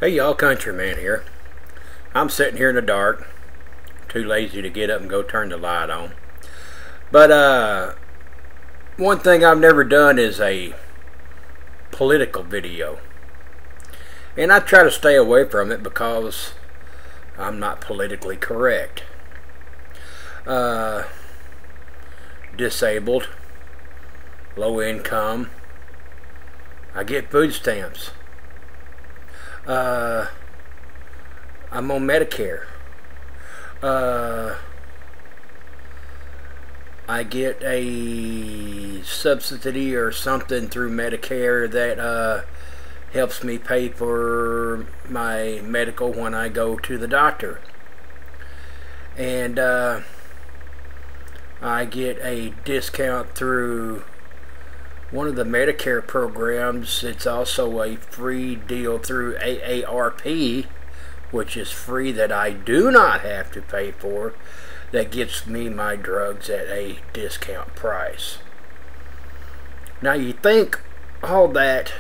Hey y'all, Countryman here. I'm sitting here in the dark, too lazy to get up and go turn the light on. But one thing I've never done is a political video. And I try to stay away from it because I'm not politically correct. Disabled, low income, I get food stamps. I'm on Medicare. I get a subsidy or something through Medicare that helps me pay for my medical when I go to the doctor. And I get a discount through one of the Medicare programs. It's also a free deal through AARP, which is free, that I do not have to pay for, that gets me my drugs at a discount price. Now you think all that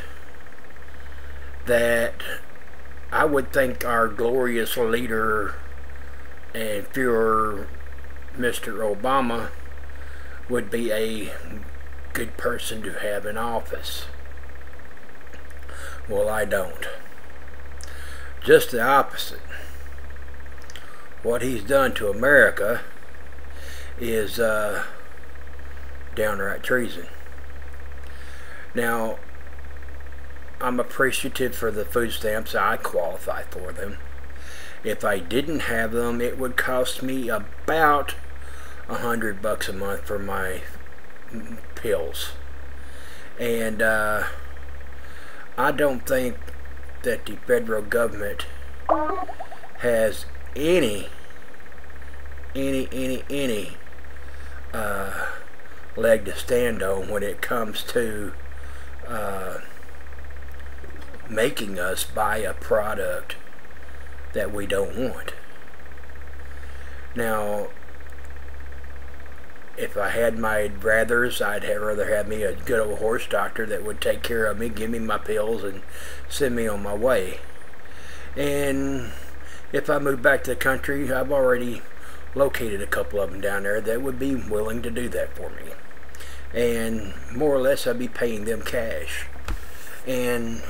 I would think our glorious leader and Führer, Mr. Obama, would be a good person to have in office. Well, I don't. Just the opposite. What he's done to America is downright treason. Now, I'm appreciative for the food stamps. I qualify for them. If I didn't have them, it would cost me about $100 a month for my pills. And I don't think that the federal government has any leg to stand on when it comes to making us buy a product that we don't want. Now, if I had my druthers, I'd rather have me a good old horse doctor that would take care of me, give me my pills, and send me on my way. And if I move back to the country, I've already located a couple of them down there that would be willing to do that for me. And more or less, I'd be paying them cash and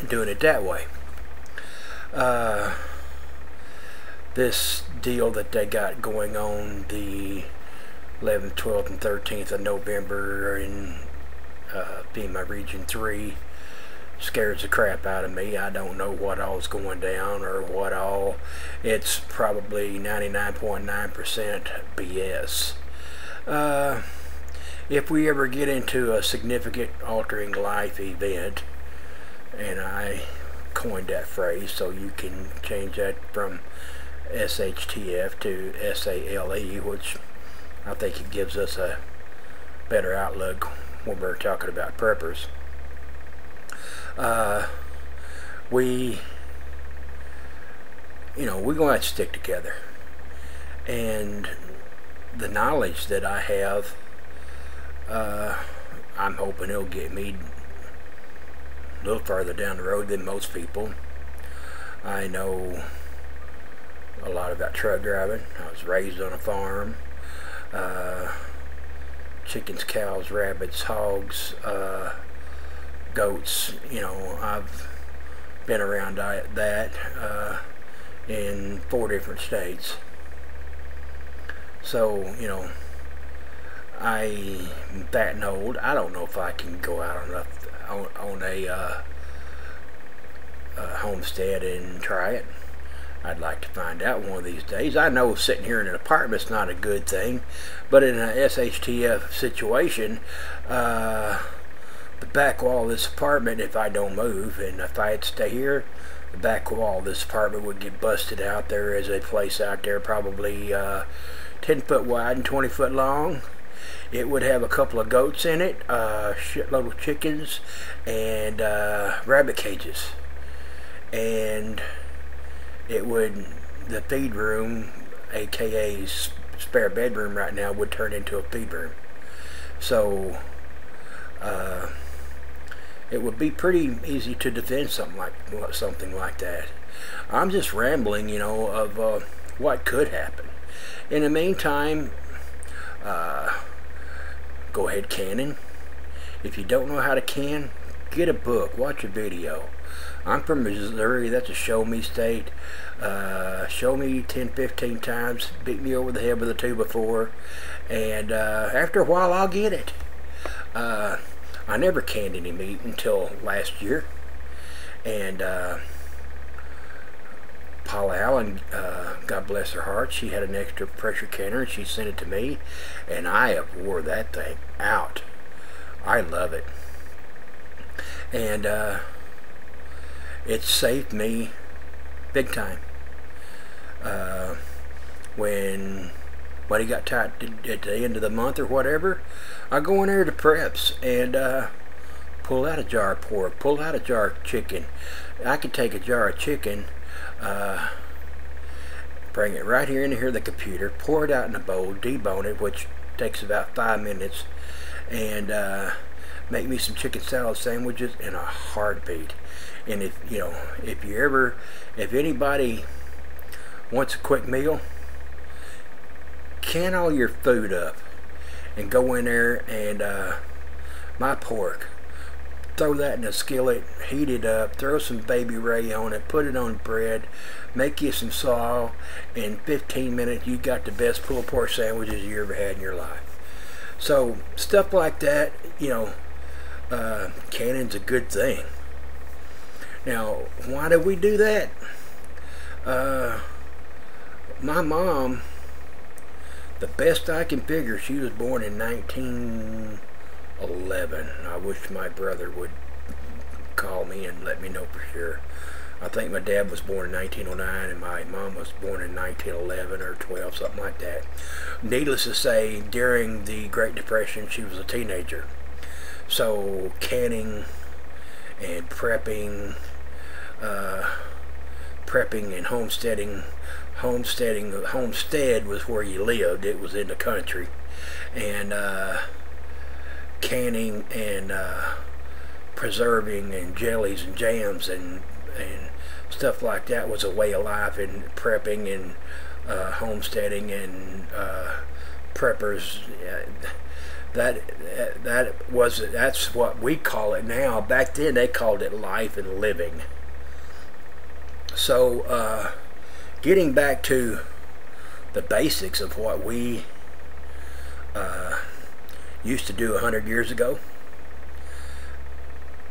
doing it that way. This deal that they got going on the 11th, 12th, and 13th of November in FEMA Region 3 scares the crap out of me. I don't know what all's going down or what all. It's probably 99.9% BS. If we ever get into a significant altering life event, and I coined that phrase, so you can change that from SHTF to S.A.L.E, which I think it gives us a better outlook when we're talking about preppers. We're going to have to stick together. And the knowledge that I have, I'm hoping it'll get me a little further down the road than most people. I know a lot about truck driving. I was raised on a farm. Chickens, cows, rabbits, hogs, goats. I've been around that in 4 different states. So, I'm fat and old. I don't know if I can go out on a homestead and try it. I'd like to find out one of these days. I know sitting here in an apartment's not a good thing, but in an SHTF situation, the back wall of this apartment, if I don't move, and if I had to stay here, the back wall of this apartment would get busted out. There is a place out there probably 10 foot wide and 20 foot long. It would have a couple of goats in it, a shitload of chickens, and rabbit cages. And the feed room, aka spare bedroom right now, would turn into a feed room. So it would be pretty easy to defend something like that. I'm just rambling, you know, of what could happen. In the meantime, go ahead canning. If you don't know how to can, get a book, watch a video. I'm from Missouri, that's a show me state. Show me 10, 15 times, beat me over the head with a 2x4, and after a while I'll get it. I never canned any meat until last year, and Paula Allen, God bless her heart, she had an extra pressure canner and she sent it to me, and I have wore that thing out. I love it, and it saved me big time. When money got tight at the end of the month or whatever, I go in there to Preps and pull out a jar of pork, pull out a jar of chicken. I could take a jar of chicken, bring it right here into the computer, pour it out in a bowl, debone it, which takes about 5 minutes, and make me some chicken salad sandwiches in a heartbeat. And if anybody wants a quick meal, can all your food up and go in there and my pork, throw that in a skillet, heat it up, throw some Baby Ray on it, put it on bread, make you some slaw. In 15 minutes you got the best pulled pork sandwiches you ever had in your life. So stuff like that, you know, canning's a good thing. Now, why do we do that? My mom, the best I can figure, she was born in 1911. I wish my brother would call me and let me know for sure. I think my dad was born in 1909 and my mom was born in 1911 or 12, something like that. Needless to say, during the Great Depression, she was a teenager. So canning and prepping and homesteading. Homestead was where you lived. It was in the country, and canning and preserving and jellies and jams and stuff like that was a way of life. And prepping and homesteading and preppers. That's what we call it now. Back then they called it life and living. So getting back to the basics of what we used to do 100 years ago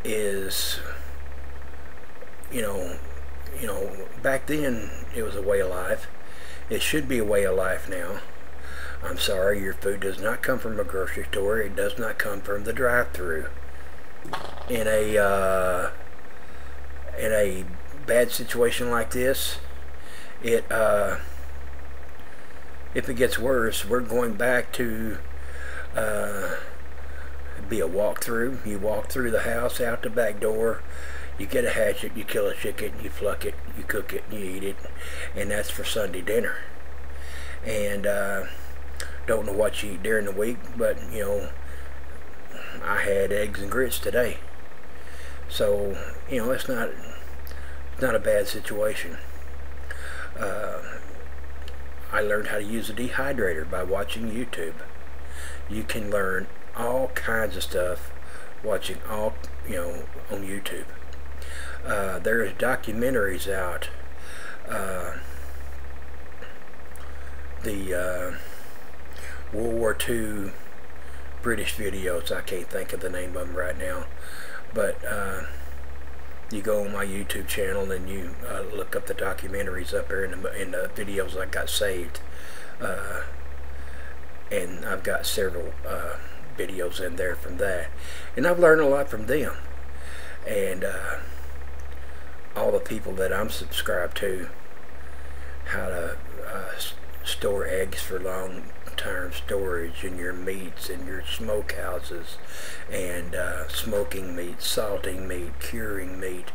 is, you know, back then it was a way of life. It should be a way of life now. I'm sorry, your food does not come from a grocery store. It does not come from the drive-thru. In a bad situation like this, if it gets worse, we're going back to be a walkthrough. You walk through the house, out the back door, you get a hatchet, you kill a chicken, you pluck it, you cook it, and you eat it, and that's for Sunday dinner. And don't know what you eat during the week, but you know, I had eggs and grits today. So you know, it's not a bad situation. I learned how to use a dehydrator by watching YouTube. You can learn all kinds of stuff watching on YouTube. There's documentaries out. The World War II British videos, I can't think of the name of them right now, but you go on my YouTube channel and you look up the documentaries up there in the videos I got saved, and I've got several videos in there from that, and I've learned a lot from them, and all the people that I'm subscribed to, how to store eggs for long-term storage, and your meats and your smokehouses, and smoking meat, salting meat, curing meat.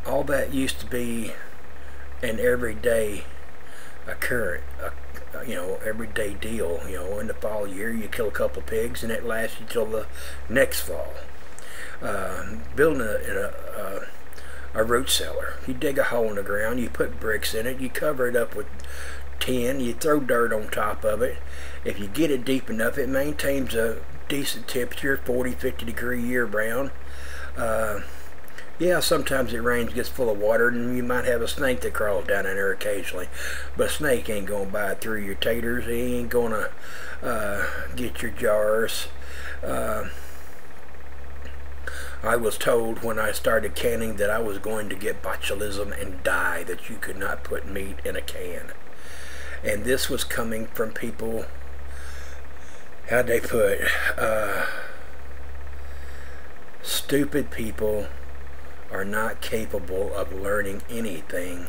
All that used to be an everyday current, everyday deal. In the fall year, you kill a couple of pigs, and it lasts until the next fall. Building a root cellar. You dig a hole in the ground, you put bricks in it, you cover it up with tin, you throw dirt on top of it. If you get it deep enough, it maintains a decent temperature, 40, 50 degree year round. Yeah, sometimes it rains, gets full of water, and you might have a snake that crawls down in there occasionally. But a snake ain't going to bite through your taters. He ain't going to get your jars. I was told when I started canning that I was going to get botulism and die, that you could not put meat in a can. And this was coming from people, how'd they put, stupid people are not capable of learning anything.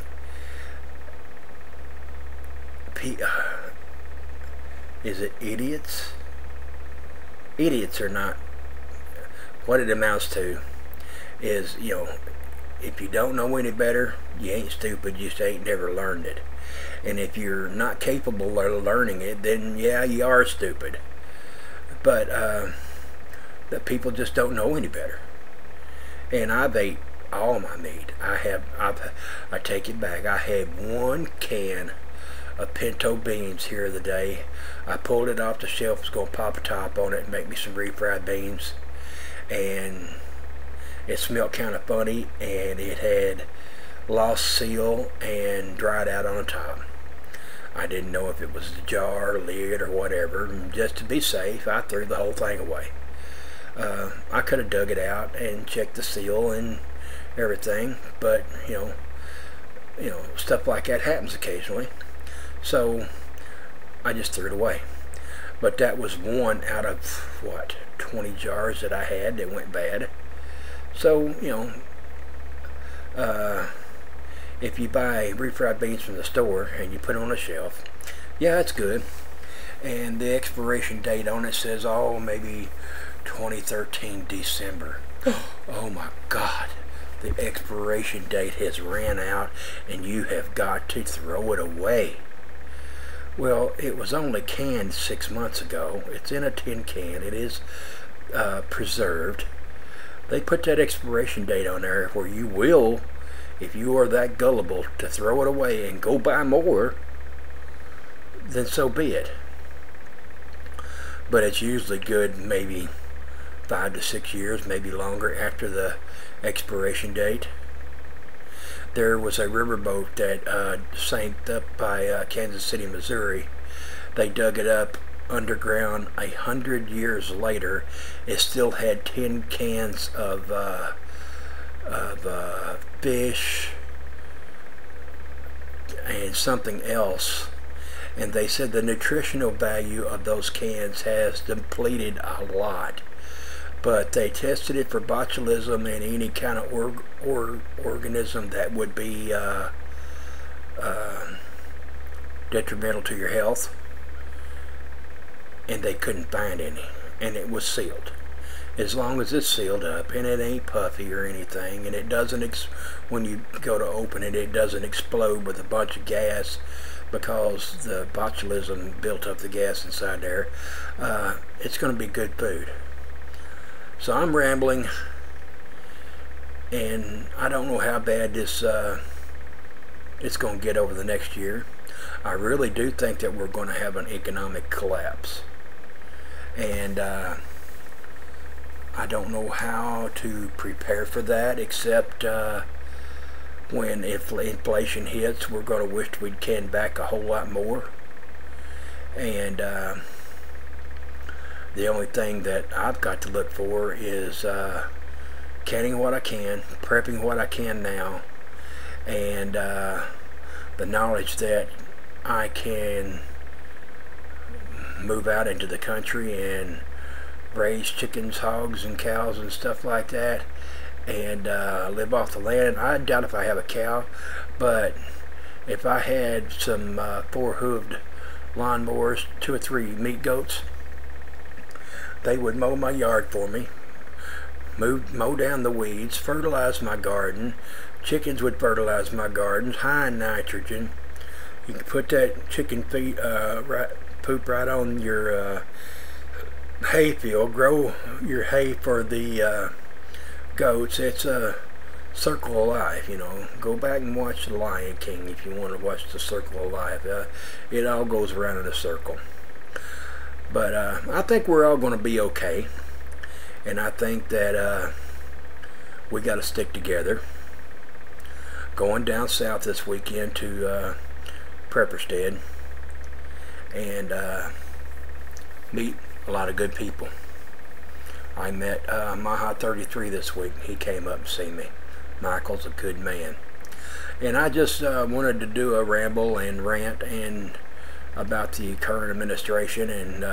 Is it idiots? Idiots are not. What it amounts to is, if you don't know any better, you ain't stupid, you just ain't never learned it. And if you're not capable of learning it, then yeah, you are stupid. But that people just don't know any better. And I've ate all my meat. I take it back. I had 1 can of pinto beans here the day. I pulled it off the shelf, was going to pop a top on it and make me some refried beans. And it smelled kind of funny, and it had lost seal and dried out on the top. I didn't know if it was the jar, lid, or whatever, and just to be safe, I threw the whole thing away. I could have dug it out and checked the seal and everything, but stuff like that happens occasionally, so I just threw it away. But that was 1 out of what, 20 jars that I had that went bad. So if you buy refried beans from the store and you put it on a shelf, yeah, it's good, and the expiration date on it says, oh, maybe 2013 December. Oh my God, the expiration date has ran out and you have got to throw it away. Well, it was only canned 6 months ago. It's in a tin can. It is preserved. They put that expiration date on there where you will, if you are that gullible to throw it away and go buy more, then so be it. But it's usually good maybe 5 to 6 years, maybe longer, after the expiration date. There was a riverboat that sank up by Kansas City, Missouri. They dug it up underground 100 years later. It still had 10 cans of fish and something else. And they said the nutritional value of those cans has depleted a lot. But they tested it for botulism and any kind of organism that would be detrimental to your health, and they couldn't find any, and it was sealed. As long as it's sealed up and it ain't puffy or anything, and it doesn't, when you go to open it, it doesn't explode with a bunch of gas because the botulism built up the gas inside there, it's going to be good food. So I'm rambling, and I don't know how bad this it's going to get over the next year. I really do think that we're going to have an economic collapse, and I don't know how to prepare for that, except when inflation hits, we're going to wish we'd canned back a whole lot more. And the only thing that I've got to look for is canning what I can, prepping what I can now, and the knowledge that I can move out into the country and raise chickens, hogs, and cows and stuff like that, and live off the land. I doubt if I have a cow, but if I had some 4-hooved lawnmowers, 2 or 3 meat goats, they would mow my yard for me, mow down the weeds, fertilize my garden. Chickens would fertilize my gardens, high in nitrogen. You can put that chicken feet poop right on your hay field. Grow your hay for the goats. It's a circle of life, you know. Go back and watch The Lion King if you want to watch the circle of life. It all goes around in a circle. But I think we're all going to be okay. And I think that we got to stick together. Going down south this weekend to Prepperstead and meet a lot of good people. I met Maha 33 this week. He came up and see me. Michael's a good man. And I just wanted to do a ramble and rant and about the current administration, and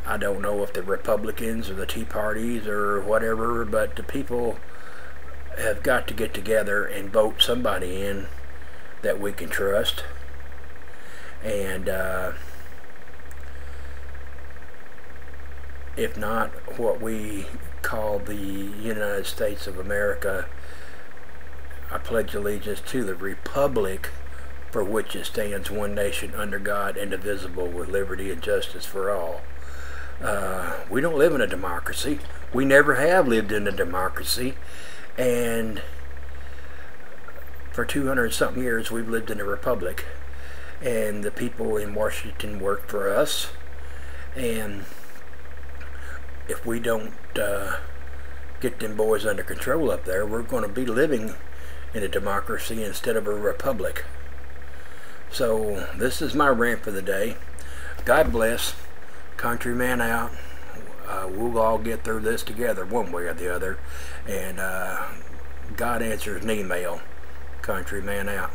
I don't know if the Republicans or the Tea Parties or whatever, but the people have got to get together and vote somebody in that we can trust. And if not, what we call the United States of America, I pledge allegiance to the republic for which it stands, one nation under God, indivisible, with liberty and justice for all. We don't live in a democracy. We never have lived in a democracy. And for 200-something years we've lived in a republic. And the people in Washington work for us. And if we don't get them boys under control up there, we're going to be living in a democracy instead of a republic. So this is my rant for the day. God bless. Countryman out. We'll all get through this together one way or the other. And God answers an email. Countryman out.